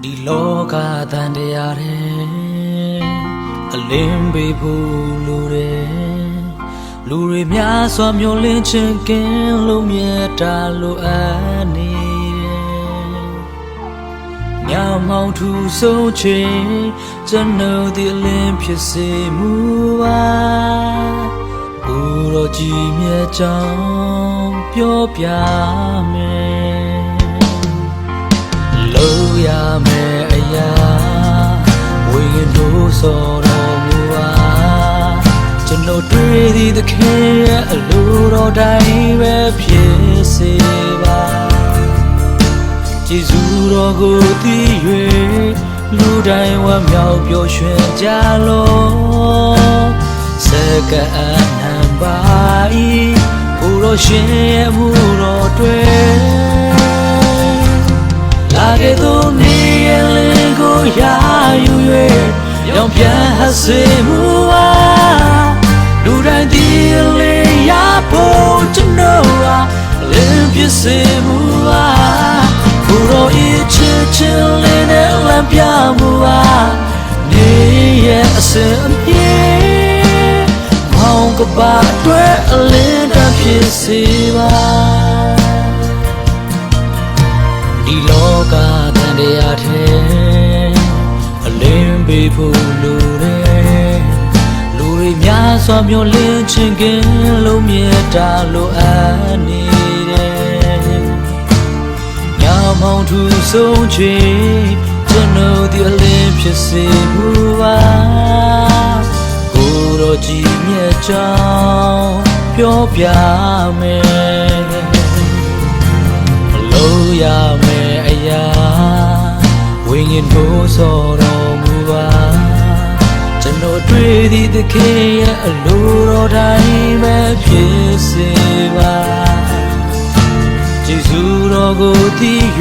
ဒီလောကတန်တရားတဲ့အလင်းပေးဖို့လိုတယ်လူတွေများစွာမျောလင်းချင်ကင်းလို့မြတ်တာလိုအပ်နေတယ်ညမောင်ထူဆုံးချိန်ကျွန်တော်ဒီအလင်းဖြစ်စေမှုပါကိုရောကြည်မြတ်ကြောင်းပြောပြမယ်လို့ရမယ်အရာဝိညာဉ်တို့စောတော်မူပါကျွန်တော်တွေ့သည်သခင်ရဲ့အလိုတော်တိုင်းပဲဖြစ်စေပါကျေးဇူးတော်ကိုသိ၍လူတိုင်းဝမ်းမြောက်ပျော်ရွှင်ကြလို့စကားအနံပါ၏ကိုယ်တော်ရှင်ရဲ့မှုတော်တွေ့လာခဲ့သောနေရလင်းကိုရယူ၍ရောင်ပြန်ဟစေမှုပါလူတိုင်းဒီလေးရဖို့ကျွန်တော်ဟာလင်းပြစေမှုပါကိုယ်တော်ဤချစ်ချင်းလေးနဲ့လမ်းပြမှုပါနေရဲ့အစင်အပြေမောင်ကပါအတွက်အလင်းတန်းဖြစ်စေပါဒီလောကတန်တရားထဲအလင်းပေးဖို့လိုတယ်လူတွေများစွာမျောလင်းချင်ကင်းလို့မြတ်တာလိုအပ်နေတယ်ညမောင်ထူဆုံးချိန်ကျွန်တော်ဒီအလင်းဖြစ်စေမှုပါကိုယ်တော်ကြည်မြတ်ကြောင်းပြောပြမယ်လို့ရမယ်အရာဝိညာဉ်တို့စောတော်မူပါကျွန်တော်တွေ့သည်သခင်ရဲ့အလိုတော်တိုင်းပဲဖြစ်စေပါကျေးဇူးတော်ကိုသိ၍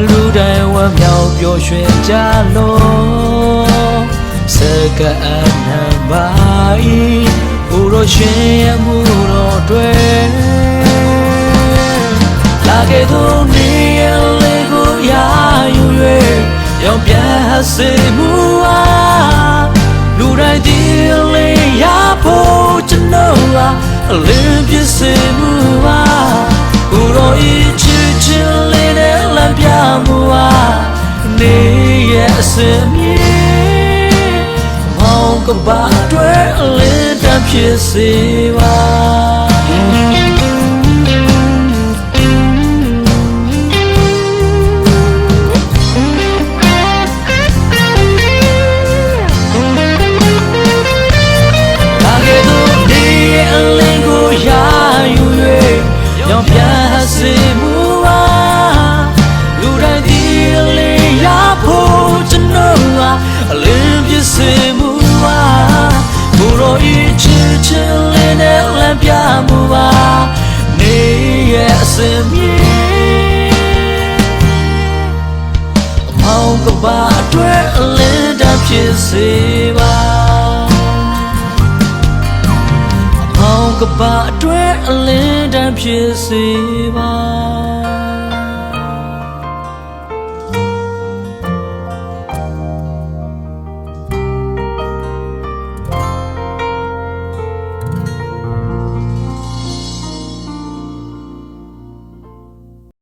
လူတိုင်းဝမ်းမြောက်ပျော်ရွှင်ကြလို့စကားအနံပါ၏ကိုယ်တော်ရှင်ရဲ့မှုတော်တွေ့လာခဲ့သောနေရလေးကိုရယူ၍ရောင်ပြန်ဟစေမှုပါလူတိုင်းဒီလေးရဖို့ကျွန်တော်ဟာအလင်းပြစေမှုပါကိုယ်တော်ဤချစ်ချင်းလေးနဲ့လမ်းပြမှုပါနေရဲ့အစင်မြေမောင်ကပါတွေ့အလင်းတန်းဖြစ်စေပါစေမှုပါလူတိုင်းဒီလေးရဖို့ကျွန်တော်ဟာအလင်းပြစေမှုပါကိုယ်တော်ဤချစ်ချင်းလေးနဲ့လမ်းပြမှုပါနေရဲ့အစင်မြေမောင်ကပါအတွက်အလင်းတန်းဖြစ်စေပါမောင်ကပါအတွက်အလင်းတန်းဖြစ်စေပါ